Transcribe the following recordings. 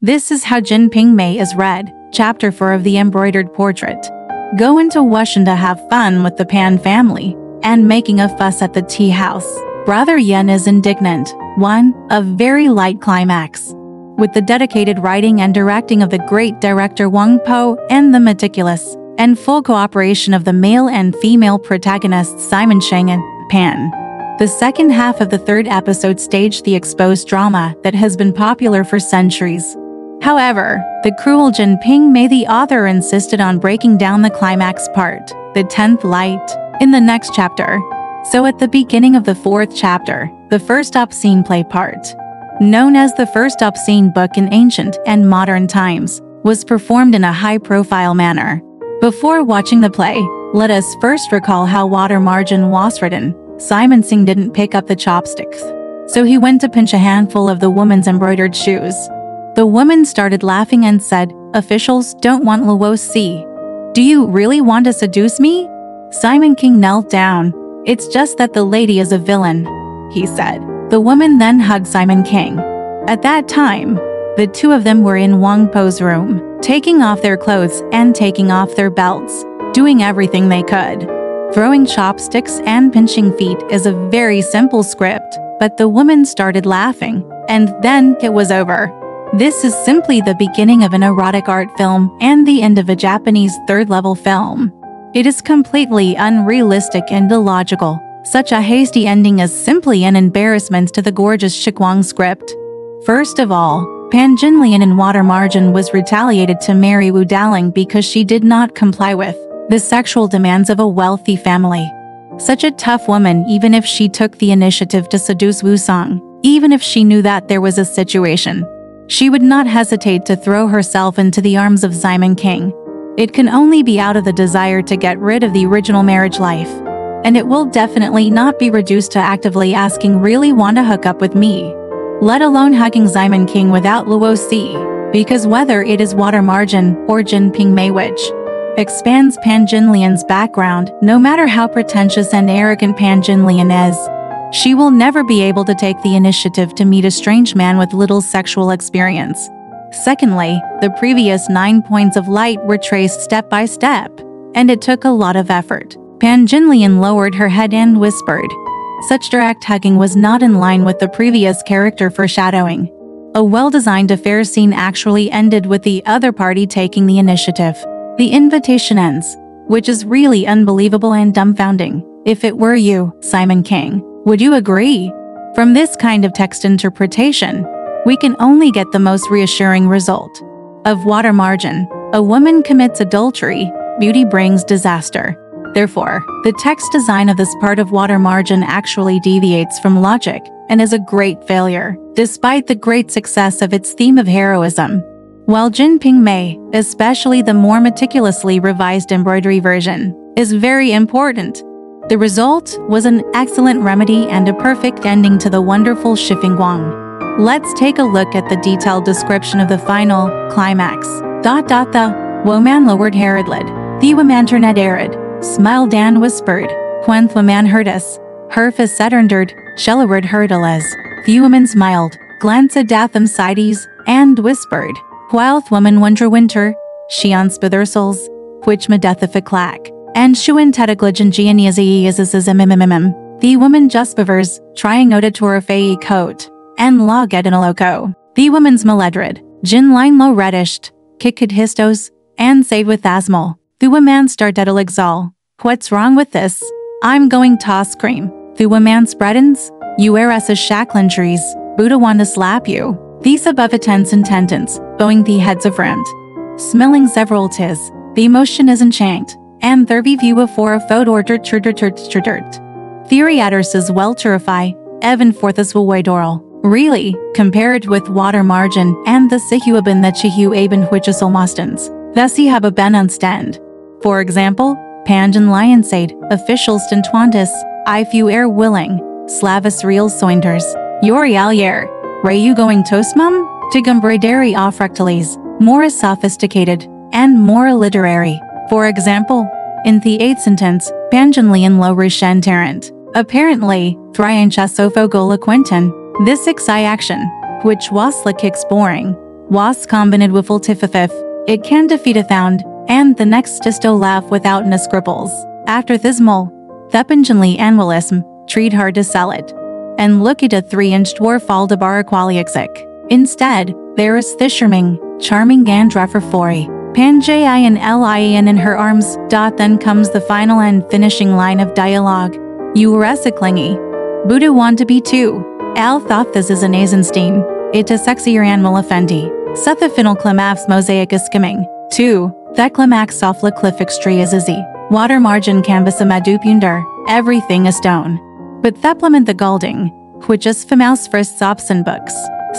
This is how Jin Ping Mei is read, Chapter 4 of the embroidered portrait. Go into Washington to have fun with the Pan family, and making a fuss at the tea house. Brother Yen is indignant. 1. A very light climax. With the dedicated writing and directing of the great director Wang Po and the meticulous and full cooperation of the male and female protagonists Simon Cheng and Pan. The second half of the third episode staged the exposed drama that has been popular for centuries. However, the cruel Jin Ping Mei, the author, insisted on breaking down the climax part, the 10th light, in the next chapter. So at the beginning of the 4th chapter, the first obscene play part, known as the first obscene book in ancient and modern times, was performed in a high-profile manner. Before watching the play, let us first recall how Water Margin was written. Simon Singh didn't pick up the chopsticks, so he went to pinch a handful of the woman's embroidered shoes. The woman started laughing and said, "Officials don't want Luo Si. Do you really want to seduce me?" Simon King knelt down. "It's just that the lady is a villain," he said. The woman then hugged Simon King. At that time, the two of them were in Wang Po's room, taking off their clothes and taking off their belts, doing everything they could. Throwing chopsticks and pinching feet is a very simple script, but the woman started laughing, and then it was over. This is simply the beginning of an erotic art film and the end of a Japanese third-level film. It is completely unrealistic and illogical. Such a hasty ending is simply an embarrassment to the gorgeous Shikwang script. First of all, Pan Jinlian in Water Margin was retaliated to marry Wu Daling because she did not comply with the sexual demands of a wealthy family. Such a tough woman, even if she took the initiative to seduce Wu Song, even if she knew that there was a situation, she would not hesitate to throw herself into the arms of Simon King. It can only be out of the desire to get rid of the original marriage life. And it will definitely not be reduced to actively asking, "Really want to hook up with me?" Let alone hugging Simon King without Luo Si, because whether it is Water Margin or Jin Ping Mei, which expands Pan Jinlian's background, no matter how pretentious and arrogant Pan Jinlian is, she will never be able to take the initiative to meet a strange man with little sexual experience. Secondly, the previous 9 points of light were traced step by step, and it took a lot of effort. Pan Jinlian lowered her head and whispered. Such direct hugging was not in line with the previous character foreshadowing. A well-designed affair scene actually ended with the other party taking the initiative. The invitation ends, which is really unbelievable and dumbfounding. If it were you, Simon King, would you agree? From this kind of text interpretation, we can only get the most reassuring result. Of Water Margin, a woman commits adultery, beauty brings disaster. Therefore, the text design of this part of Water Margin actually deviates from logic and is a great failure, despite the great success of its theme of heroism. While Jin Ping Mei, especially the more meticulously revised embroidery version, is very important, the result was an excellent remedy and a perfect ending to the wonderful Shifeng. Let's take a look at the detailed description of the final climax. The woman lowered her lid. The woman turned arid, smiled and whispered. When the woman heard us, her face settled, shellowed hurdles. The woman smiled, glanced at them sides, and whispered. While the woman wonder winter, she unspithersols, which medethific clack, and shuin tetagligen gianias. The woman just bevers, trying out to her fey coat, and log at an loco. The woman's maledred, gin line low redished, kicked histos, and save with asthma. The woman started to exal. What's wrong with this? I'm going to scream. The woman spreadens, you eres a shacklin trees, Buddha want to slap you. These above attends and tendons, bowing the heads of rent. Smelling several tis, the emotion is enchant, and there be view of for a photo or dirt. Theory adders is well terrify, even forthas will doral. Really, compared with Water Margin and the sihuaben that chihu aben which is almostens, thus have a ben unstand. For example, Panjan Lion said, officials stentwantis, I few air willing, slavis real sointers, yori alier. Ray you going toastmum? Tigumbraideri offrectales, more sophisticated, and more literary. For example, in the 8th sentence, Panjanlian lo rishen tarrant. Apparently, Thriancha sopho gola quinton. This exi action, which was la kicks boring, was combined with tififif. It can defeat a thound, and the next disto laugh without no scruples. After thismal, thepingenly annualism, treat hard to sell it. And look at a 3-inch dwarf aldebar qualiaxic. Instead, there is Thisherming, charming Gandra for Panjai and Lian in her arms. Then comes the final and finishing line of dialogue. You clingy. Buddha want to be too. Al thought this is an Eisenstein. It a sexier animal offendi. Sethafinal clamafs mosaic is skimming. 2. That climax softla cliffix tree is izzy. Water margin canvas a madupunder. Everything is stone. But theplement the galding, which is famous for sobsen books.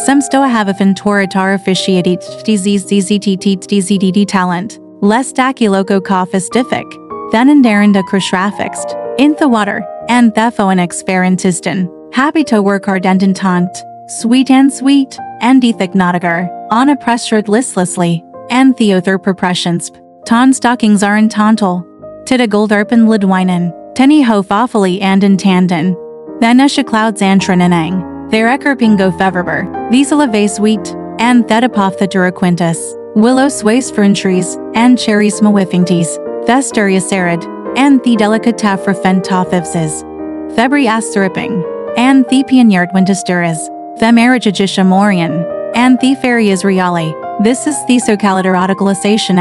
Semstoa have a fintora officiated tzzztt talent. Less daculoco coffis diffic. Then in darenda crushrafixt. In the water, and thephoenix farentiston. Happy to work ardentant. Sweet, and ethic notiger. On a pressured listlessly. And theother propressions. Ton stockings are in tontal. Tita goldarpen lidwinen. Tenny hof awfully and in tandon. Then esha clouds antronenang. Their ekerpingo feverber. These elevase wheat. And thetapoth the duraquintus. Willow sways fern trees. And cherries mawifingties. Thesturius arid. And the delicate tafra fentofivses. Thebri asteripping. And the pianyard wintesturis. The marriageagisha morian. And the ferias reale. This is the socalid eroticalization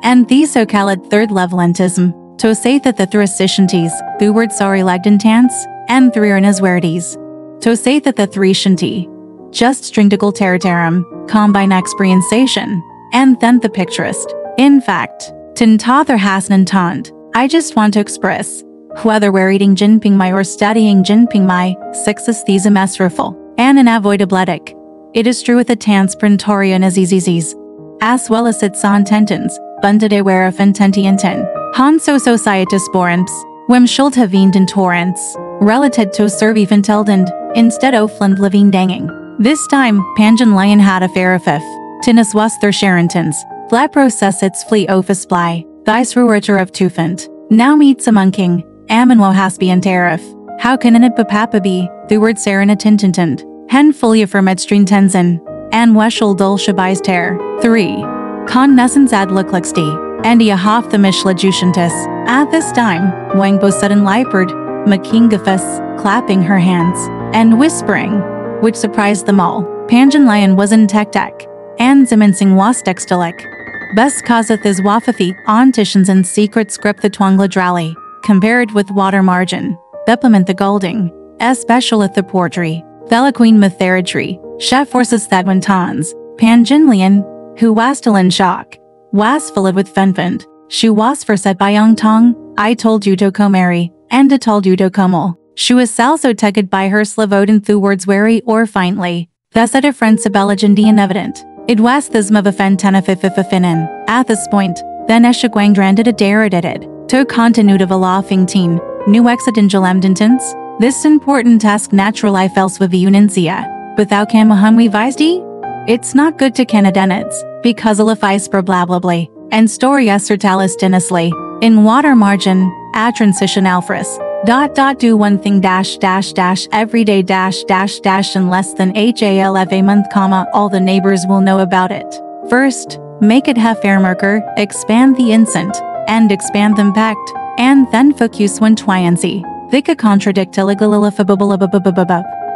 and the socalid third levelentism. To say that the thuriciantes, the word sorry legdentants, and threerniswerities. To say that the threeshanti, just stringtical territarum, combine experiensation, and then the picturist. In fact, tintother hasnan tant, I just want to express, whether we're eating Jin Ping Mei or studying Jin Ping Mei, sixes thesum esriful, and unavoidabletic. It is true with the tans printoria and azizizis, as well as its on tentons, bundade wera fententienten. Han so societus borens, wem schuld have veened in torrents, related to servi venteldend, instead ofland living danging. This time, Panjan lion had a ferifif, tinus was their sharentons, flat process its flea office fly, thys ruerter of tufant. Now meets among king, Amonwo has be and tariff. How can an ipapapa be, the word serena tintintend, hen folia for medstream tenzen, and weschel dulce bys ter. 3. Con nessens ad looklexti. And a half the mishla jucientus. At this time, Wangbo sudden lipered, Makingafus, clapping her hands, and whispering, which surprised them all. Panjan lion was in tek-tek, and zimincing was textilic. Best causeth is wafathi, on tishans and secret script the twangla drally, compared with water margin, beplement the golding, especial at the portry, theliquine metheridry, chef forces that tons, Panjan lion, who wastelin shock. Was filled with fenfant. She was forset by Young Tong. I told you to comary, and I told you to comel. She was also tugged by her slavoden through words wary or faintly. Thus at a friend sabelagendian evident. It was thism of a fentenafifififinin. At this point, then Eshaguang dranded a deredited. To continued of a laughing teen. New exidingelamdentins. This important task natural I fels with uninsia. But thou can mahumwi visdi? It's not good to Canadenids. Because alifis per blablably, and story esertalis dinisly, in water margin, atransition alfris, do one thing every day in less than half a month, all the neighbors will know about it. First, make it have fairmerker, expand the incent, and expand the impact, and then focus when twiancy. Thika contradict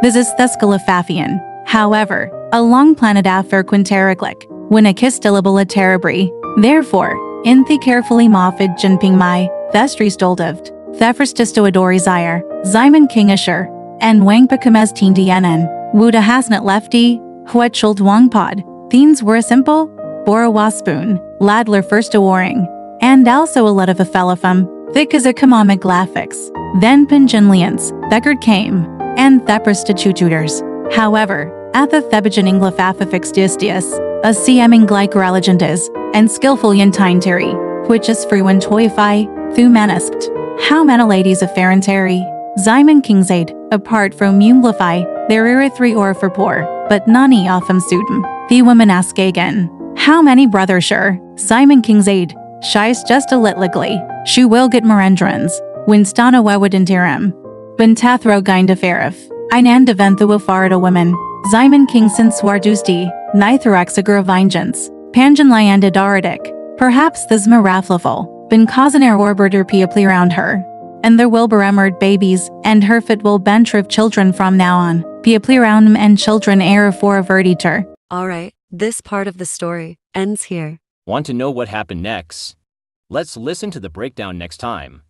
This is thescalafafian. However, a long planet after quintericlic. When a kistillable a terribly. Therefore, in the carefully moffed Jin Ping Mei, thestri stoldoved, thefrististo adorizire, Zyman Kingisher, and Wangpakamez teen dnn, Wuda hasn't lefty, huetchuld wangpod, theens were simple, bora waspoon, ladler first a warring, and also a lot of a fellafum, thick as a comic graphics, then pinjinlians, thegard came, and theprostitutors. However, at the thebigen inglafafifix distius, a CMing glycoralegendes, and skillful yentinteri, which is free when toify, thu manusked. How many ladies of Ferentary, Zyman Kingsaid, apart from Mumlify, there are 3 or 4 poor, but nani offem suitum. The women ask again, how many brothers sure, Simon Kingsaid, shies just a litligly, she will get merendrans, winstana wewidintirum. Bentathro ginda ferif, einan deventhu wilfarida women, Zyman Kingson swardusti, Nitheraxagra vengeance, Pangenlyanda Daradik. Perhaps this miraflaful, bin Kazaner Orberder Piapli around her. And there will be remembered babies, and her fit will bentriv children from now on. Piapli around and children era for a verditer. Alright, this part of the story ends here. Want to know what happened next? Let's listen to the breakdown next time.